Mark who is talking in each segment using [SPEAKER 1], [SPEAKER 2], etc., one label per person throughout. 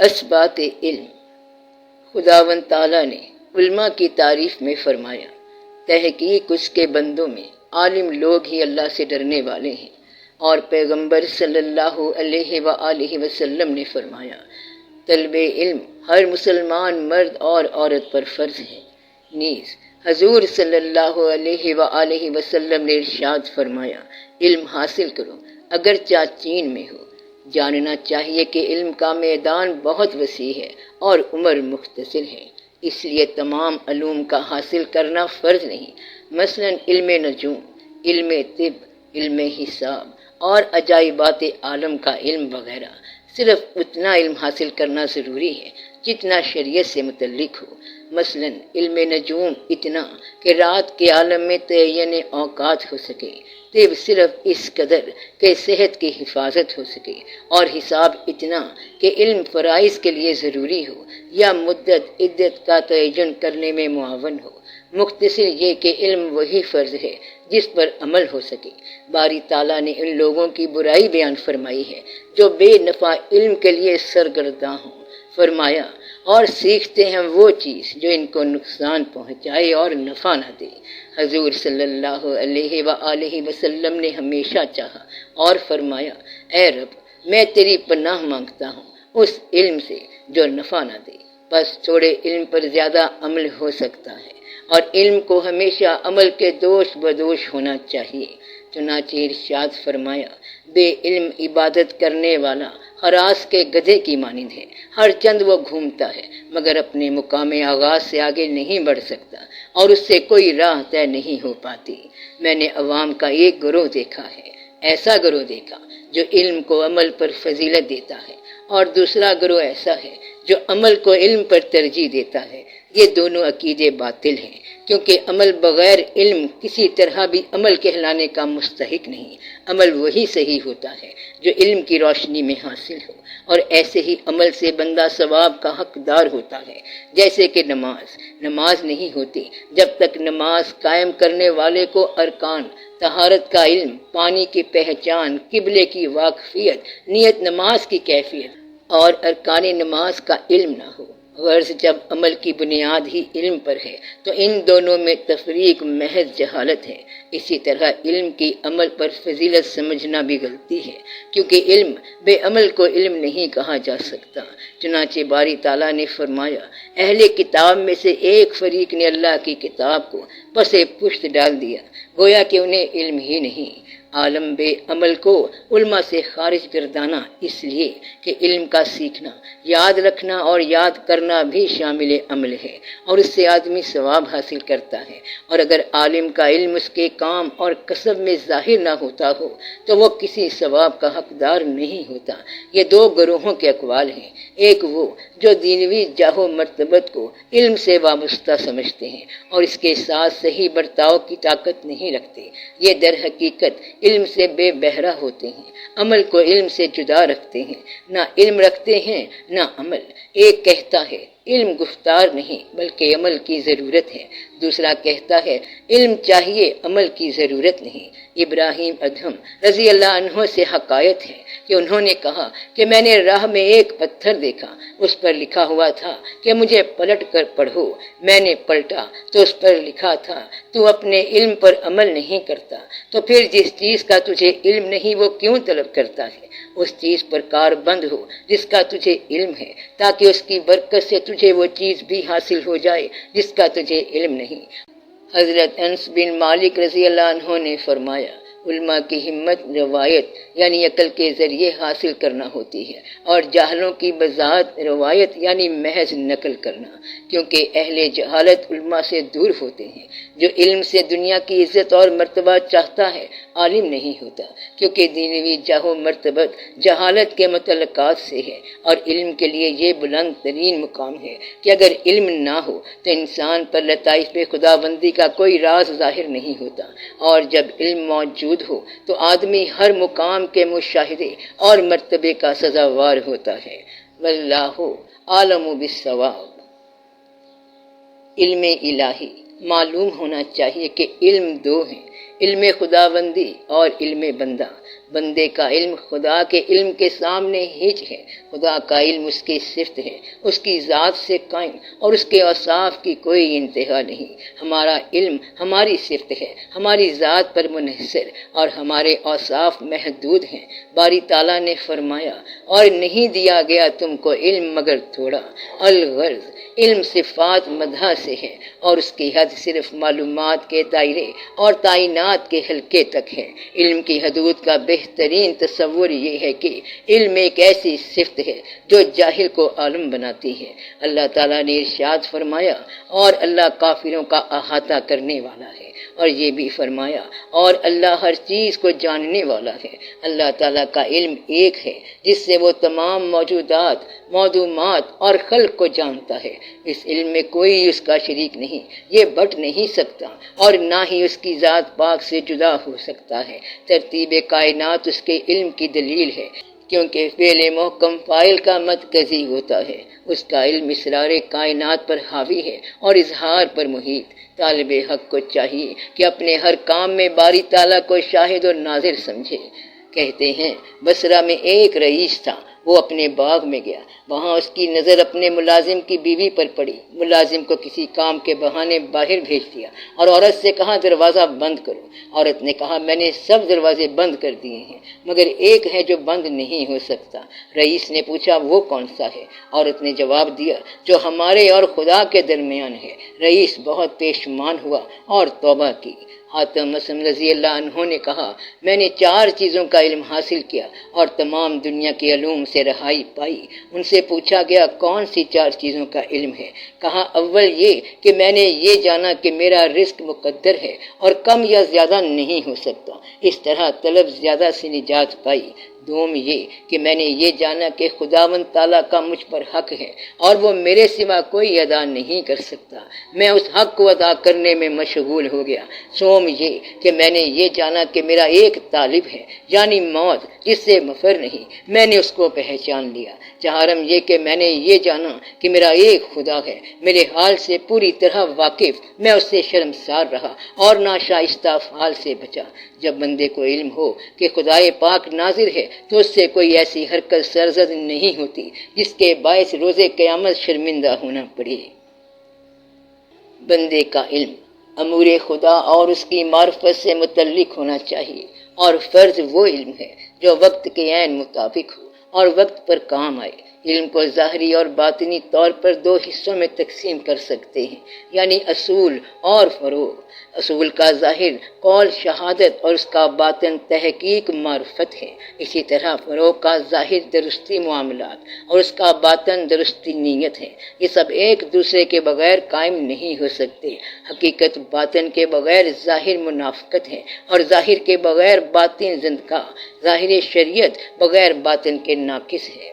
[SPEAKER 1] بس بات علم۔ خداوند تعالیٰ نے علماء کی تعریف میں فرمایا، تحقیق اس کے بندوں میں عالم لوگ ہی اللہ سے ڈرنے والے ہیں، اور پیغمبر صلی اللہ علیہ وآلہ وسلم نے فرمایا، طلب علم ہر مسلمان مرد اور عورت پر فرض ہے۔ نیز حضور صلی اللہ علیہ وآلہ وسلم نے ارشاد فرمایا، علم حاصل کرو اگرچہ چین میں ہو۔ جاننا چاہیے کہ علم کا میدان بہت وسیع ہے اور عمر مختصر ہے، اس لیے تمام علوم کا حاصل کرنا فرض نہیں۔ مثلا علم نجوم، علم طب، علم حساب اور عجائبات عالم کا علم وغیرہ۔ صرف اتنا علم حاصل کرنا ضروری ہے جتنا شریعت سے متعلق ہو۔ مثلا علم نجوم اتنا کہ رات کے عالم میں تعین اوقات ہو سکے، طب صرف اس قدر کہ صحت کی حفاظت ہو سکے، اور حساب اتنا کہ علم فرائض کے لیے ضروری ہو یا مدت عدت کا تعین کرنے میں معاون ہو۔ مختصر یہ کہ علم وہی فرض ہے جس پر عمل ہو سکے۔ باری تعالیٰ نے ان لوگوں کی برائی بیان فرمائی ہے جو بے نفع علم کے لیے سرگرداں ہوں۔ فرمایا، اور سیکھتے ہیں وہ چیز جو ان کو نقصان پہنچائے اور نفع نہ دے۔ حضور صلی اللہ علیہ وآلہ وسلم نے ہمیشہ چاہا اور فرمایا، اے رب، میں تیری پناہ مانگتا ہوں اس علم سے جو نفع نہ دے۔ بس تھوڑے علم پر زیادہ عمل ہو سکتا ہے، اور علم کو ہمیشہ عمل کے دوش بدوش ہونا چاہیے۔ چنانچہ ارشاد فرمایا، بے علم عبادت کرنے والا ہراس کے گدھے کی مانند ہے، ہر چند وہ گھومتا ہے مگر اپنے مقام آغاز سے آگے نہیں بڑھ سکتا، اور اس سے کوئی راہ طے نہیں ہو پاتی۔ میں نے عوام کا ایک گروہ دیکھا ہے، ایسا گروہ دیکھا جو علم کو عمل پر فضیلت دیتا ہے، اور دوسرا گروہ ایسا ہے جو عمل کو علم پر ترجیح دیتا ہے۔ یہ دونوں عقیدے باطل ہیں، کیونکہ عمل بغیر علم کسی طرح بھی عمل کہلانے کا مستحق نہیں۔ عمل وہی صحیح ہوتا ہے جو علم کی روشنی میں حاصل ہو، اور ایسے ہی عمل سے بندہ ثواب کا حقدار ہوتا ہے۔ جیسے کہ نماز نہیں ہوتی جب تک نماز قائم کرنے والے کو ارکان، طہارت کا علم، پانی کی پہچان، قبلے کی واقفیت، نیت نماز کی کیفیت اور ارکان نماز کا علم نہ ہو۔ غرض جب عمل کی بنیاد ہی علم پر ہے تو ان دونوں میں تفریق محض جہالت ہے۔ اسی طرح علم کی عمل پر فضیلت سمجھنا بھی غلطی ہے، کیونکہ علم بے عمل کو علم نہیں کہا جا سکتا۔ چنانچہ باری تعالیٰ نے فرمایا، اہل کتاب میں سے ایک فریق نے اللہ کی کتاب کو پس پشت ڈال دیا، گویا کہ انہیں علم ہی نہیں۔ عالم بے عمل کو علماء سے خارج گردانا اس لیے کہ علم کا سیکھنا، یاد رکھنا اور یاد کرنا بھی شامل عمل ہے، اور اس سے آدمی ثواب حاصل کرتا ہے۔ اور اگر عالم کا علم اس کے کام اور کسب میں ظاہر نہ ہوتا ہو تو وہ کسی ثواب کا حقدار نہیں ہوتا۔ یہ دو گروہوں کے اقوال ہیں، ایک وہ جو دینوی جاہ و مرتبت کو علم سے وابستہ سمجھتے ہیں اور اس کے ساتھ صحیح برتاؤ کی طاقت نہیں رکھتے، یہ در حقیقت علم سے بے بہرہ ہوتے ہیں، عمل کو علم سے جدا رکھتے ہیں، نہ علم رکھتے ہیں نہ عمل۔ ایک کہتا ہے علم گفتار نہیں بلکہ عمل کی ضرورت ہے، دوسرا کہتا ہے علم چاہیے عمل کی ضرورت نہیں۔ ابراہیم ادہم رضی اللہ عنہ سے حکایت ہے کہ انہوں نے کہا کہ میں نے راہ میں ایک پتھر دیکھا، اس پر لکھا ہوا تھا کہ مجھے پلٹ کر پڑھو۔ میں نے پلٹا تو اس پر لکھا تھا تو اپنے علم پر عمل نہیں کرتا، تو پھر جس چیز کا تجھے علم نہیں وہ کیوں طلب کرتا ہے؟ اس چیز پر کار بند ہو جس کا تجھے علم ہے، تاکہ اس کی برکت سے تجھے وہ چیز بھی حاصل ہو جائے جس کا تجھے علم نہیں۔ حضرت انس بن مالک رضی اللہ عنہ نے فرمایا، علماء کی ہمت روایت یعنی عقل کے ذریعے حاصل کرنا ہوتی ہے، اور جاہلوں کی بذات روایت یعنی محض نقل کرنا، کیونکہ اہل جہالت علماء سے دور ہوتے ہیں۔ جو علم سے دنیا کی عزت اور مرتبہ چاہتا ہے عالم نہیں ہوتا، کیونکہ دینوی جاہ و مرتبت جہالت کے متعلقات سے ہے، اور علم کے لیے یہ بلند ترین مقام ہے کہ اگر علم نہ ہو تو انسان پر لطائف خداوندی کا کوئی راز ظاہر نہیں ہوتا، اور جب علم موجود ہو تو آدمی ہر مقام کے مشاہدے اور مرتبے کا سزاوار ہوتا ہے۔ واللہ عالم بالصواب۔ علم الہی معلوم ہونا چاہیے کہ علم دو ہیں، علم خداوندی اور علم بندہ۔ بندے کا علم خدا کے علم کے سامنے ہیچ ہے۔ خدا کا علم اس کی صفت ہے، اس کی ذات سے قائم، اور اس کے اوصاف کی کوئی انتہا نہیں۔ ہمارا علم ہماری صفت ہے، ہماری ذات پر منحصر، اور ہمارے اوصاف محدود ہیں۔ باری تعالیٰ نے فرمایا، اور نہیں دیا گیا تم کو علم مگر تھوڑا۔ الغرض علم صفات مدح سے ہے، اور اس کی حد صرف معلومات کے دائرے اور تعینات کے حلقے تک ہے۔ علم کی حدود کا بہترین تصور یہ ہے کہ علم ایک ایسی صفت ہے جو جاہل کو عالم بناتی ہے۔ اللہ تعالیٰ نے ارشاد فرمایا، اور اللہ کافروں کا احاطہ کرنے والا ہے، اور یہ بھی فرمایا، اور اللہ ہر چیز کو جاننے والا ہے۔ اللہ تعالیٰ کا علم ایک ہے جس سے وہ تمام موجودات، معدومات اور خلق کو جانتا ہے۔ اس علم میں کوئی اس کا شریک نہیں، یہ بٹ نہیں سکتا، اور نہ ہی اس کی ذات پاک سے جدا ہو سکتا ہے۔ ترتیب کائنات اس کے علم کی دلیل ہے، کیونکہ فعل محکم فاعل کا مرکزی ہوتا ہے۔ اس کا علم اسرار کائنات پر حاوی ہے اور اظہار پر محیط۔ طالب حق کو چاہیے کہ اپنے ہر کام میں باری تعالیٰ کو شاہد اور ناظر سمجھے۔ کہتے ہیں بصرہ میں ایک رئیس تھا، وہ اپنے باغ میں گیا، وہاں اس کی نظر اپنے ملازم کی بیوی پر پڑی۔ ملازم کو کسی کام کے بہانے باہر بھیج دیا اور عورت سے کہا دروازہ بند کرو۔ عورت نے کہا میں نے سب دروازے بند کر دیے ہیں، مگر ایک ہے جو بند نہیں ہو سکتا۔ رئیس نے پوچھا وہ کون سا ہے؟ عورت نے جواب دیا جو ہمارے اور خدا کے درمیان ہے۔ رئیس بہت پیشمان ہوا اور توبہ کی۔ حاتم اسم رضی اللہ عنہ نے کہا میں نے 4 چیزوں کا علم حاصل کیا اور تمام دنیا کے علوم سے رہائی پائی۔ ان سے پوچھا گیا کون سی 4 چیزوں کا علم ہے؟ کہا اول یہ کہ میں نے یہ جانا کہ میرا رزق مقدر ہے اور کم یا زیادہ نہیں ہو سکتا، اس طرح طلب زیادہ سے نجات پائی۔ دوم یہ کہ میں نے یہ جانا کہ خداوند تعالیٰ کا مجھ پر حق ہے اور وہ میرے سوا کوئی ادا نہیں کر سکتا، میں اس حق کو ادا کرنے میں مشغول ہو گیا۔ سوم یہ کہ میں نے یہ جانا کہ میرا ایک طالب ہے یعنی موت، جس سے مفر نہیں، میں نے اس کو پہچان لیا۔ چہارم یہ کہ میں نے یہ جانا کہ میرا ایک خدا ہے، میرے حال سے پوری طرح واقف، میں اس سے شرمسار رہا اور ناشائستہ افعال سے بچا۔ جب بندے کو علم ہو کہ خدائے پاک ناظر ہے تو اس سے کوئی ایسی حرکت سرزد نہیں ہوتی جس کے باعث روز قیامت شرمندہ ہونا پڑے۔ بندے کا علم امور خدا اور اس کی معرفت سے متعلق ہونا چاہیے، اور فرض وہ علم ہے جو وقت کے عین مطابق ہو اور وقت پر کام آئے۔ علم کو ظاہری اور باطنی طور پر 2 حصوں میں تقسیم کر سکتے ہیں، یعنی اصول اور فروع۔ اصول کا ظاہر قول شہادت اور اس کا باطن تحقیق معرفت ہے۔ اسی طرح فروع کا ظاہر درستی معاملات اور اس کا باطن درستی نیت ہے۔ یہ سب ایک دوسرے کے بغیر قائم نہیں ہو سکتے۔ حقیقت باطن کے بغیر ظاہر منافقت ہے، اور ظاہر کے بغیر باطن زندگاہ۔ ظاہر شریعت بغیر باطن کے ناقص ہے،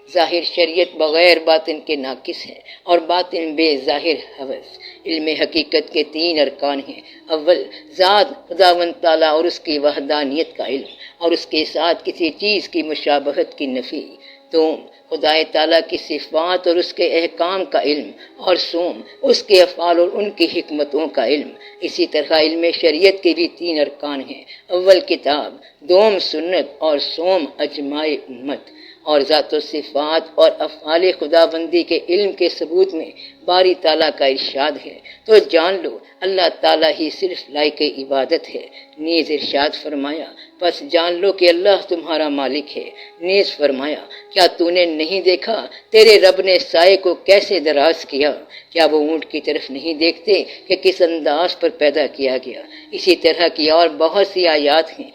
[SPEAKER 1] ظاہر شریعت بغیر باطن کے ناقص ہے، اور باطن بے ظاہر حوث۔ علم حقیقت کے 3 ارکان ہیں۔ اول ذات خداوند تعالیٰ اور اس کی وحدانیت کا علم اور اس کے ساتھ کسی چیز کی مشابہت کی نفی۔ دوم خدائے تعالیٰ کی صفات اور اس کے احکام کا علم، اور سوم اس کے افعال اور ان کی حکمتوں کا علم۔ اسی طرح علم شریعت کے بھی 3 ارکان ہیں۔ اول کتاب، دوم سنت، اور سوم اجماع امت۔ اور ذات و صفات اور افعال خداوندی کے علم کے ثبوت میں باری تعالیٰ کا ارشاد ہے تو جان لو اللہ تعالیٰ ہی صرف لائق عبادت ہے۔ نیز ارشاد فرمایا پس جان لو کہ اللہ تمہارا مالک ہے۔ نیز فرمایا کیا تو نے نہیں دیکھا تیرے رب نے سائے کو کیسے دراز کیا؟ کیا وہ اونٹ کی طرف نہیں دیکھتے کہ کس انداز پر پیدا کیا گیا؟ اسی طرح کی اور بہت سی آیات ہیں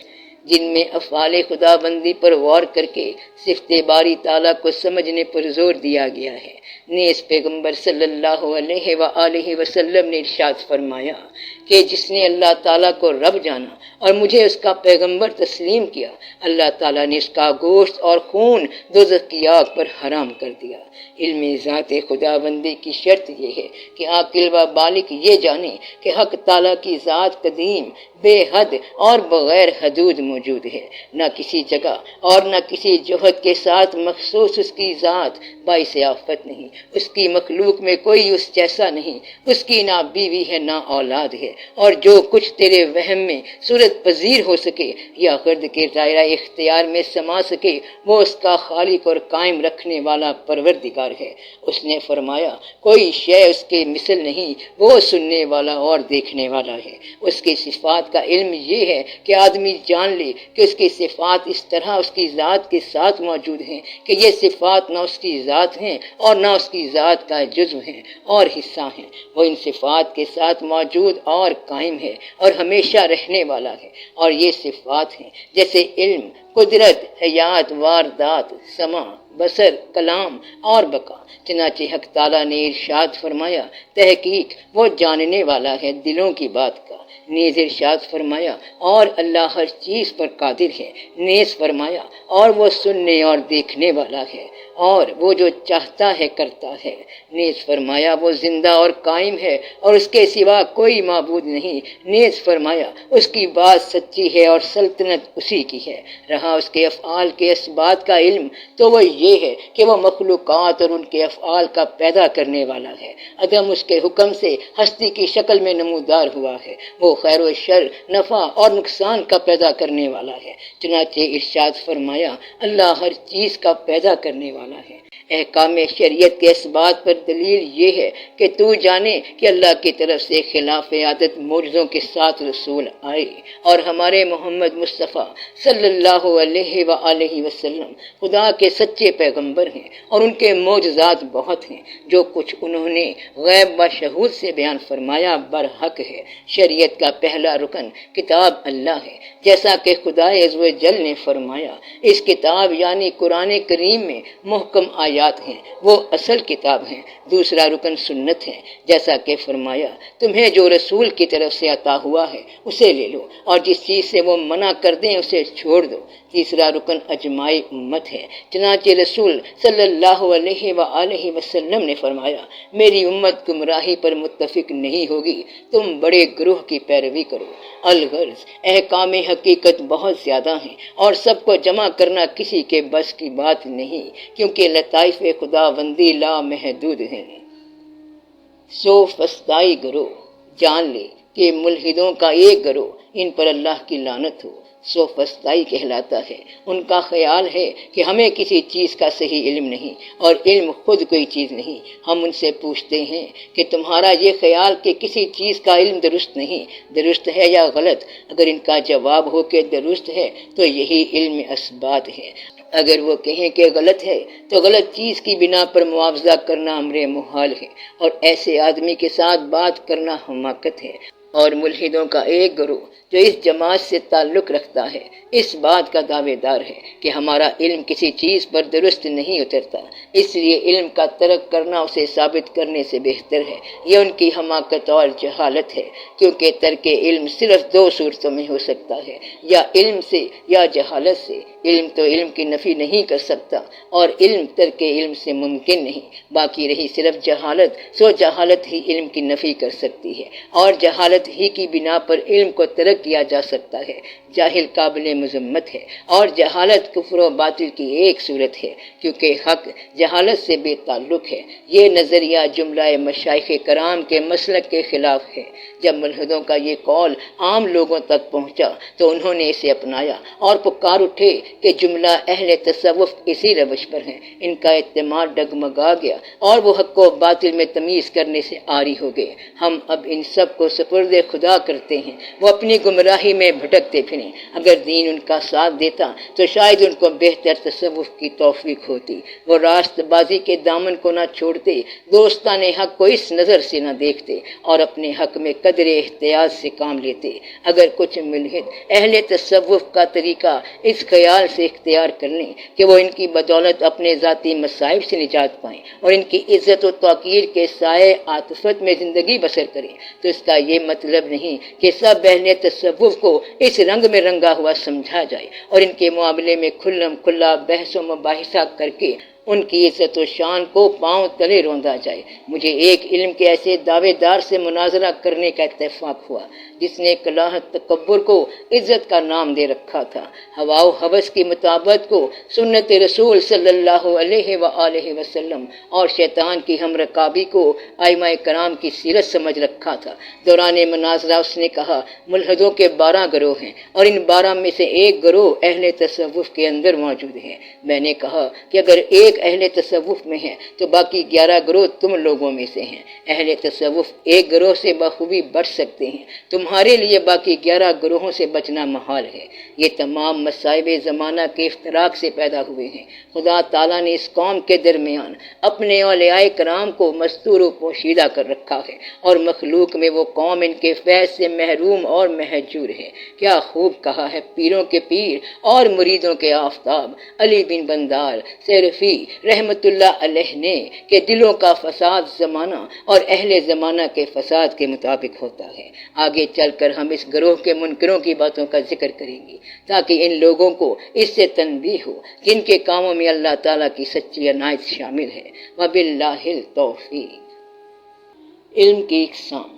[SPEAKER 1] جن میں افعال خدا بندی پر غور کر کے صفت باری تعالیٰ کو سمجھنے پر زور دیا گیا ہے۔ نیز پیغمبر صلی اللہ علیہ وآلہ وسلم نے ارشاد فرمایا کہ جس نے اللہ تعالیٰ کو رب جانا اور مجھے اس کا پیغمبر تسلیم کیا، اللہ تعالیٰ نے اس کا گوشت اور خون دوزخ کی آگ پر حرام کر دیا۔ علم ذات خدا بندی کی شرط یہ ہے کہ عاقل و بالغ یہ جانے کہ حق تعالیٰ کی ذات قدیم، بے حد اور بغیر حدود موجود موجود ہے، نہ کسی جگہ اور نہ کسی جہت کے ساتھ مخصوص اس کی ذات باعث آفت نہیں، اس کی مخلوق میں کوئی اس جیسا نہیں، اس کی نہ بیوی ہے نہ اولاد ہے، اور جو کچھ تیرے وہم میں صورت پذیر ہو سکے یا غرد کے دائرہ اختیار میں سما سکے وہ اس کا خالق اور قائم رکھنے والا پروردگار ہے۔ اس نے فرمایا کوئی شے اس کے مثل نہیں، وہ سننے والا اور دیکھنے والا ہے۔ اس کی صفات کا علم یہ ہے کہ آدمی جان لے کہ اس کی صفات اس طرح اس کی ذات کے ساتھ موجود ہیں کہ یہ صفات نہ اس کی ذات ہیں اور نہ اس کی ذات کا جزو ہیں اور حصہ ہیں۔ وہ ان صفات کے ساتھ موجود اور قائم ہے اور ہمیشہ رہنے والا ہے، اور یہ صفات ہیں جیسے علم، قدرت، حیات، واردات، سمع، بصر، کلام اور بقا۔ چنانچہ حق تعالیٰ نے ارشاد فرمایا تحقیق وہ جاننے والا ہے دلوں کی بات کا۔ نیز ارشاد فرمایا اور اللہ ہر چیز پر قادر ہے۔ نیز فرمایا اور وہ سننے اور دیکھنے والا ہے اور وہ جو چاہتا ہے کرتا ہے۔ نیز فرمایا وہ زندہ اور قائم ہے اور اس کے سوا کوئی معبود نہیں۔ نیز فرمایا اس کی بات سچی ہے اور سلطنت اسی کی ہے۔ رہا اس کے افعال کے اسبات کا علم تو وہ یہ ہے کہ وہ مخلوقات اور ان کے افعال کا پیدا کرنے والا ہے۔ عدم اس کے حکم سے ہستی کی شکل میں نمودار ہوا ہے۔ وہ خیر و شر، نفع اور نقصان کا پیدا کرنے والا ہے۔ چنانچہ ارشاد فرمایا اللہ ہر چیز کا پیدا کرنے والا ہے۔ احکام شریعت کے اسبات پر دلیل یہ ہے کہ تو جانے کہ اللہ کی طرف سے خلاف عادت معجزوں کے ساتھ رسول آئے، اور ہمارے محمد مصطفیٰ صلی اللہ علیہ وآلہ وسلم خدا کے سچے پیغمبر ہیں، اور ان کے معجزات بہت ہیں۔ جو کچھ انہوں نے غیب و شہود سے بیان فرمایا برحق ہے۔ شریعت کا پہلا رکن کتاب اللہ ہے، جیسا کہ خدا عز و جل نے فرمایا اس کتاب یعنی قرآن کریم میں محکم آیات ہیں، وہ اصل کتاب ہیں۔ دوسرا رکن سنت ہے، جیسا کہ فرمایا تمہیں جو رسول کی طرف سے عطا ہوا ہے اسے لے لو، اور جس چیز سے وہ منع کر دیں اسے چھوڑ دو۔ تیسرا رکن اجماعی امت ہے، چنانچہ رسول صلی اللہ علیہ وآلہ وسلم نے فرمایا میری امت گمراہی پر متفق نہیں ہوگی، تم بڑے گروہ کی پیروی کرو۔ الغرض احکام حقیقت بہت زیادہ ہیں اور سب کو جمع کرنا کسی کے بس کی بات نہیں، کیونکہ لطائف خداوندی لا محدود ہیں۔ سو فسدائی گروہ جان لے کہ ملحدوں کا ایک گروہ ان پر اللہ کی لعنت ہو۔ سو فسدائی کہلاتا ہے ان کا خیال ہے کہ ہمیں کسی چیز کا صحیح علم نہیں، اور علم خود کوئی چیز نہیں۔ ہم ان سے پوچھتے ہیں کہ تمہارا یہ خیال کہ کسی چیز کا علم درست نہیں، درست ہے یا غلط؟ اگر ان کا جواب ہو کہ درست ہے تو یہی علم اسبات ہے، اگر وہ کہیں کہ غلط ہے تو غلط چیز کی بنا پر معاوضہ کرنا امر محال ہے، اور ایسے آدمی کے ساتھ بات کرنا حماقت ہے۔ اور ملحدوں کا ایک گروہ جو اس جماعت سے تعلق رکھتا ہے اس بات کا دعوے دار ہے کہ ہمارا علم کسی چیز پر درست نہیں اترتا، اس لیے علم کا ترک کرنا اسے ثابت کرنے سے بہتر ہے۔ یہ ان کی حماقت اور جہالت ہے، کیونکہ ترک علم صرف دو صورتوں میں ہو سکتا ہے، یا علم سے یا جہالت سے۔ علم تو علم کی نفی نہیں کر سکتا، اور علم ترک علم سے ممکن نہیں۔ باقی رہی صرف جہالت، سو جہالت ہی علم کی نفی کر سکتی ہے، اور جہالت ہی کی بنا پر علم کو ترک کیا جا سکتا ہے۔ جاہل قابل مذمت ہے، اور جہالت کفر و باطل کی ایک صورت ہے، کیونکہ حق جہالت سے بے تعلق ہے۔ یہ نظریہ جملہ مشائخ کرام کے مسلک کے خلاف ہے۔ جب ملحدوں کا یہ قول عام لوگوں تک پہنچا تو انہوں نے اسے اپنایا اور پکار اٹھے کہ جملہ اہل تصوف اسی روش پر ہیں۔ ان کا اعتماد ڈگمگا گیا اور وہ حق و باطل میں تمیز کرنے سے عاری ہو گئے۔ ہم اب ان سب کو سپرد خدا کرتے ہیں، وہ اپنی گمراہی میں بھٹکتے پھریں۔ اگر دین ان کا ساتھ دیتا تو شاید ان کو بہتر تصوف کی توفیق ہوتی، وہ راست بازی کے دامن کو نہ چھوڑتے، دوستان حق کو اس نظر سے نہ دیکھتے، اور اپنے حق میں قدر احتیاط سے کام لیتے۔ اگر کچھ ملحد اہل تصوف کا طریقہ اس خیال سے اختیار کر لیں کہ وہ ان کی بدولت اپنے ذاتی مصائب سے نجات پائیں اور ان کی عزت و توقیر کے سائے عاطفت میں زندگی بسر کریں، تو اس کا یہ مطلب نہیں کہ سب اہل تصوف کو اس رنگ میں رنگا ہوا سمجھا جائے اور ان کے معاملے میں کھلم کھلا بحث و مباحثہ کر کے ان کی عزت و شان کو پاؤں تلے روندا جائے۔ مجھے ایک علم کے ایسے دعوے دار سے مناظرہ کرنے کا اتفاق ہوا جس نے کلاہت تکبر کو عزت کا نام دے رکھا تھا، ہوا و ہوس کی مطابقت کو سنت رسول صلی اللہ علیہ وآلہ وسلم اور شیطان کی ہم رکابی کو ائمہ کرام کی سیرت سمجھ رکھا تھا۔ دوران مناظرہ اس نے کہا ملحدوں کے 12 گروہ ہیں اور ان 12 میں سے ایک گروہ اہل تصوف کے اندر موجود ہے۔ میں نے کہا کہ اگر ایک اہل تصوف میں ہے تو باقی 11 گروہ تم لوگوں میں سے ہیں۔ اہل تصوف ایک گروہ سے بخوبی بچ سکتے ہیں، تمہارے لیے باقی 11 گروہوں سے بچنا محال ہے۔ یہ تمام مصائب زمانہ کے افتراق سے پیدا ہوئے ہیں۔ خدا تعالیٰ نے اس قوم کے درمیان اپنے اولیاء کرام کو مستور و پوشیدہ کر رکھا ہے اور مخلوق میں وہ قوم ان کے فیض سے محروم اور مہجور ہے۔ کیا خوب کہا ہے پیروں کے پیر اور مریدوں کے آفتاب علی بن بندار سیرفی رحمت اللہ علیہ نے کہ دلوں کا فساد زمانہ اور اہل زمانہ کے فساد کے مطابق ہوتا ہے۔ آگے چل کر ہم اس گروہ کے منکروں کی باتوں کا ذکر کریں گے تاکہ ان لوگوں کو اس سے تنبیہ ہو کہ ان کے کاموں میں اللہ تعالیٰ کی سچی عنایت شامل ہے۔ وباللہ التوفیق۔ علم کی اقسام۔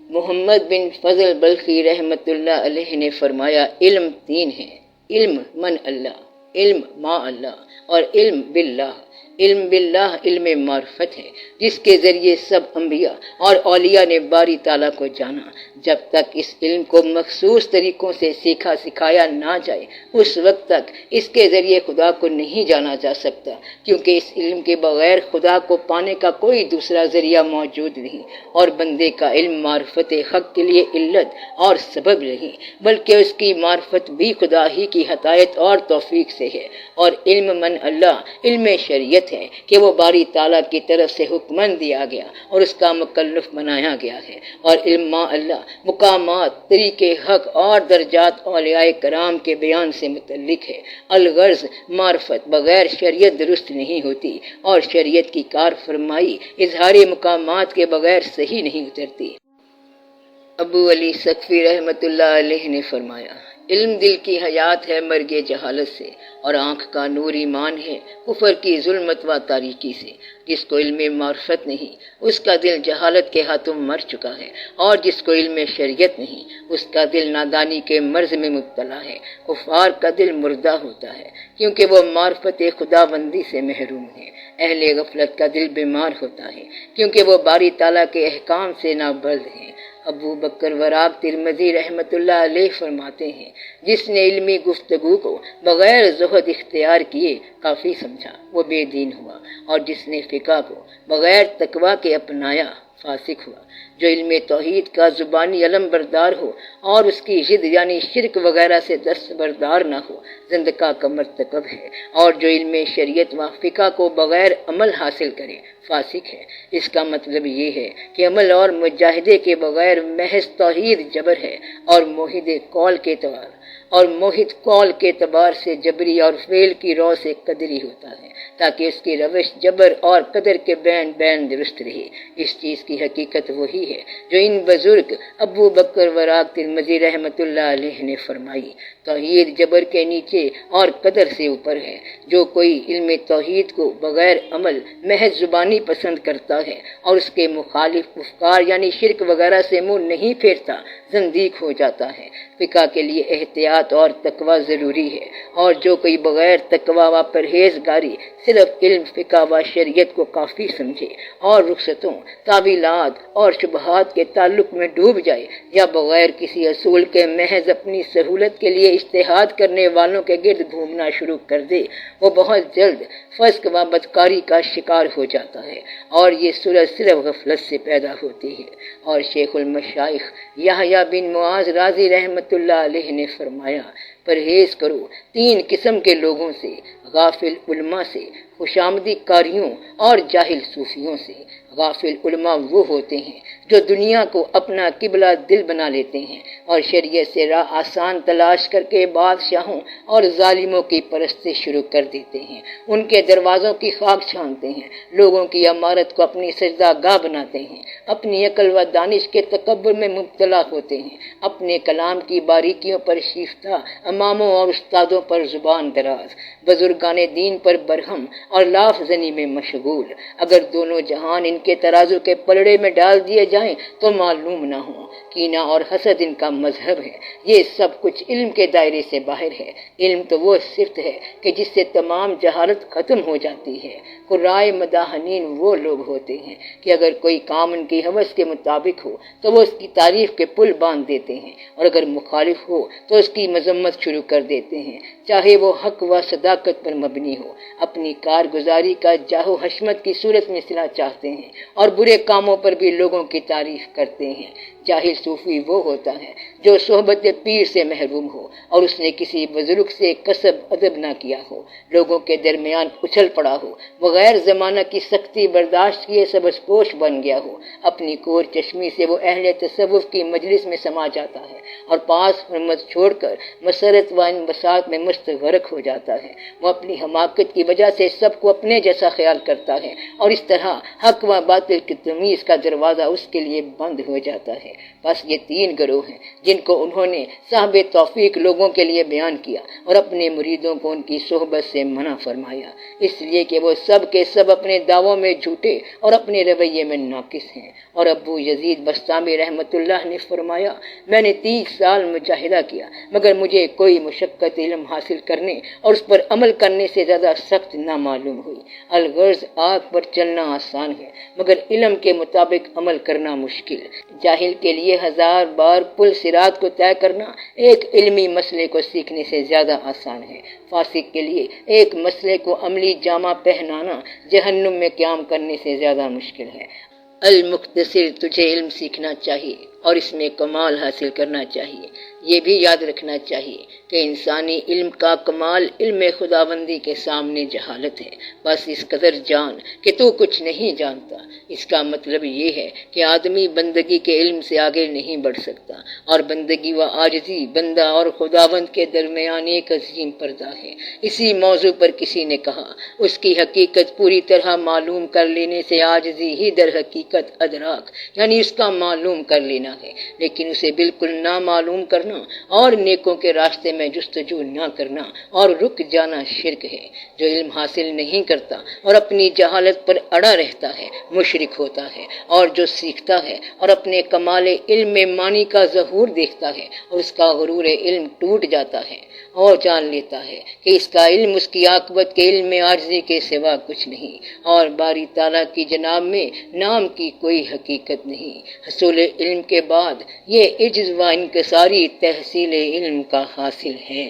[SPEAKER 1] محمد بن فضل بلخی رحمت اللہ علیہ نے فرمایا علم 3 ہے، علم من اللہ، علم ما اللہ اور علم باللہ۔ علم باللہ علم معرفت ہے جس کے ذریعے سب انبیاء اور اولیاء نے باری تعالیٰ کو جانا۔ جب تک اس علم کو مخصوص طریقوں سے سیکھا سکھایا نہ جائے اس وقت تک اس کے ذریعے خدا کو نہیں جانا جا سکتا، کیونکہ اس علم کے بغیر خدا کو پانے کا کوئی دوسرا ذریعہ موجود نہیں، اور بندے کا علم معرفت حق کے لیے علت اور سبب نہیں بلکہ اس کی معرفت بھی خدا ہی کی ہدایت اور توفیق سے ہے۔ اور علم من اللہ علم شریعت ہے کہ وہ باری تعالیٰ کی طرف سے حکمن دیا گیا اور اس کا مکلف بنایا گیا ہے۔ اور علم ما اللہ مقامات، طریقے حق اور درجات اولیاء کرام کے بیان سے متعلق ہے۔ الغرض معرفت بغیر شریعت درست نہیں ہوتی اور شریعت کی کار فرمائی اظہار مقامات کے بغیر صحیح نہیں اترتی۔ ابو علی سقفی رحمت اللہ علیہ نے فرمایا علم دل کی حیات ہے مرگ جہالت سے، اور آنکھ کا نور ایمان ہے کفر کی ظلمت و تاریکی سے۔ جس کو علم معرفت نہیں اس کا دل جہالت کے ہاتھوں مر چکا ہے، اور جس کو علم شریعت نہیں اس کا دل نادانی کے مرض میں مبتلا ہے۔ کفار کا دل مردہ ہوتا ہے کیونکہ وہ معرفت خدا بندی سے محروم ہے۔ اہل غفلت کا دل بیمار ہوتا ہے کیونکہ وہ باری تعالیٰ کے احکام سے نابلد ہیں۔ ابو بکر وراق ترمذی رحمت اللہ علیہ فرماتے ہیں جس نے علمی گفتگو کو بغیر زہد اختیار کیے کافی سمجھا وہ بے دین ہوا، اور جس نے فقہ کو بغیر تقوی کے اپنایا فاسق ہوا۔ جو علم توحید کا زبانی علم بردار ہو اور اس کی ضد یعنی شرک وغیرہ سے دستبردار نہ ہو زندقہ کا مرتکب ہے، اور جو علم شریعت و فقہ کو بغیر عمل حاصل کرے فاسق ہے۔ اس کا مطلب یہ ہے کہ عمل اور مجاہدے کے بغیر محض توحید جبر ہے، اور موحد قول کے اعتبار سے جبری اور فعل کی رو سے قدری ہوتا ہے تاکہ اس کی روش جبر اور قدر کے بین درست رہے۔ اس چیز کی حقیقت وہی ہے جو ان بزرگ ابو بکر وراق ترمذی رحمت اللہ علیہ نے فرمائی، توحید جبر کے نیچے اور قدر سے اوپر ہے۔ جو کوئی علم توحید کو بغیر عمل محض زبانی پسند کرتا ہے اور اس کے مخالف افکار یعنی شرک وغیرہ سے منہ نہیں پھیرتا زندیق ہو جاتا ہے۔ فقہ کے لیے احتیاط اور تقوی ضروری ہے، اور جو کوئی بغیر تقوی و پرہیزگاری صرف علم فقہ و شریعت کو کافی سمجھے اور رخصتوں، تعویلات اور شبہات کے تعلق میں ڈوب جائے، یا بغیر کسی اصول کے محض اپنی سہولت کے لیے اجتہاد کرنے والوں کے گرد گھومنا شروع کر دے، وہ بہت جلد فسق و بدکاری کا شکار ہو جاتا ہے، اور یہ صورت صرف غفلت سے پیدا ہوتی ہے۔ اور شیخ المشائخ یحییٰ بن معاذ رازی رحمت اللہ علیہ نے فرمایا پرہیز کرو 3 قسم کے لوگوں سے، غافل علماء سے، خوشامدی کاریوں اور جاہل صوفیوں سے۔ غافل علماء وہ ہوتے ہیں جو دنیا کو اپنا قبلہ دل بنا لیتے ہیں اور شریعت سے راہ آسان تلاش کر کے بادشاہوں اور ظالموں کی پرستی شروع کر دیتے ہیں، ان کے دروازوں کی خاک چھانتے ہیں، لوگوں کی عمارت کو اپنی سجدہ گاہ بناتے ہیں، اپنی عقل و دانش کے تکبر میں مبتلا ہوتے ہیں، اپنے کلام کی باریکیوں پر شیفتہ، اماموں اور استادوں پر زبان دراز، بزرگان دین پر برہم اور لاف زنی میں مشغول۔ اگر دونوں جہان ان کے ترازو کے پلڑے میں ڈال دیے جائیں تو معلوم نہ ہو۔ کینہ اور حسد ان کا مذہب ہے، یہ سب کچھ علم کے دائرے سے باہر ہے۔ علم تو وہ صفت ہے کہ جس سے تمام جہالت ختم ہو جاتی ہے۔ قرائے مداحنین وہ لوگ ہوتے ہیں کہ اگر کوئی کام ان کی ہوس کے مطابق ہو تو وہ اس کی تعریف کے پل باندھ دیتے ہیں، اور اگر مخالف ہو تو اس کی مذمت شروع کر دیتے ہیں، چاہے وہ حق و صداقت پر مبنی ہو۔ اپنی کارگزاری کا جاہ و حشمت کی صورت میں صلہ چاہتے ہیں اور برے کاموں پر بھی لوگوں کی تعریف کرتے ہیں۔ جاہل صوفی وہ ہوتا ہے جو صحبت پیر سے محروم ہو اور اس نے کسی بزرگ سے کسب ادب نہ کیا ہو، لوگوں کے درمیان اچھل پڑا ہو، بغیر زمانہ کی سختی برداشت کیے سبز پوش بن گیا ہو، اپنی کور چشمی سے وہ اہل تصوف کی مجلس میں سما جاتا ہے اور پاس حرمت چھوڑ کر مسرت و انبساط میں مستغرق ہو جاتا ہے۔ وہ اپنی حماقت کی وجہ سے سب کو اپنے جیسا خیال کرتا ہے اور اس طرح حق و باطل کی تمیز کا دروازہ اس کے لیے بند ہو جاتا ہے۔ بس یہ تین گروہ ہیں جن کو انہوں نے صاحب توفیق لوگوں کے لیے بیان کیا اور اپنے مریدوں کو ان کی صحبت سے منع فرمایا، اس لیے کہ وہ سب کے سب اپنے دعووں میں جھوٹے اور اپنے رویے میں ناقص ہیں۔ اور ابو یزید بسطامی رحمۃ اللہ نے فرمایا، میں نے 30 سال مجاہدہ کیا مگر مجھے کوئی مشقت علم حاصل کرنے اور اس پر عمل کرنے سے زیادہ سخت نہ معلوم ہوئی۔ الغرض آگ پر چلنا آسان ہے مگر علم کے مطابق عمل کرنا مشکل۔ جاہل کے لیے 1000 بار پل صراط کو طے کرنا ایک علمی مسئلے کو سیکھنے سے زیادہ آسان ہے۔ فاسق کے لیے ایک مسئلے کو عملی جامہ پہنانا جہنم میں قیام کرنے سے زیادہ مشکل ہے۔ المختصر، تجھے علم سیکھنا چاہیے اور اس میں کمال حاصل کرنا چاہیے۔ یہ بھی یاد رکھنا چاہیے کہ انسانی علم کا کمال علم خداوندی کے سامنے جہالت ہے۔ بس اس قدر جان کہ تو کچھ نہیں جانتا۔ اس کا مطلب یہ ہے کہ آدمی بندگی کے علم سے آگے نہیں بڑھ سکتا، اور بندگی و عاجزی بندہ اور خداوند کے درمیان ایک عظیم پردہ ہے۔ اسی موضوع پر کسی نے کہا، اس کی حقیقت پوری طرح معلوم کر لینے سے عاجزی ہی در حقیقت ادراک یعنی اس کا معلوم کر لینا ہے، لیکن اسے بالکل نہ معلوم کرنا اور نیکوں کے راستے میں جستجو نہ کرنا اور رک جانا شرک ہے۔ جو علم حاصل نہیں کرتا اور اپنی جہالت پر اڑا رہتا ہے مشرک ہوتا ہے، اور جو سیکھتا ہے اور اپنے کمال علم میں معنی کا ظہور دیکھتا ہے اور اس کا غرور علم ٹوٹ جاتا ہے اور جان لیتا ہے کہ اس کا علم اس کی عاقبت کے علم میں عاجزی کے سوا کچھ نہیں، اور باری تعالیٰ کی جناب میں نام کی کوئی حقیقت نہیں۔ حصول علم کے بعد یہ عجز و انکساری تحصیل علم کا حاصل ہے۔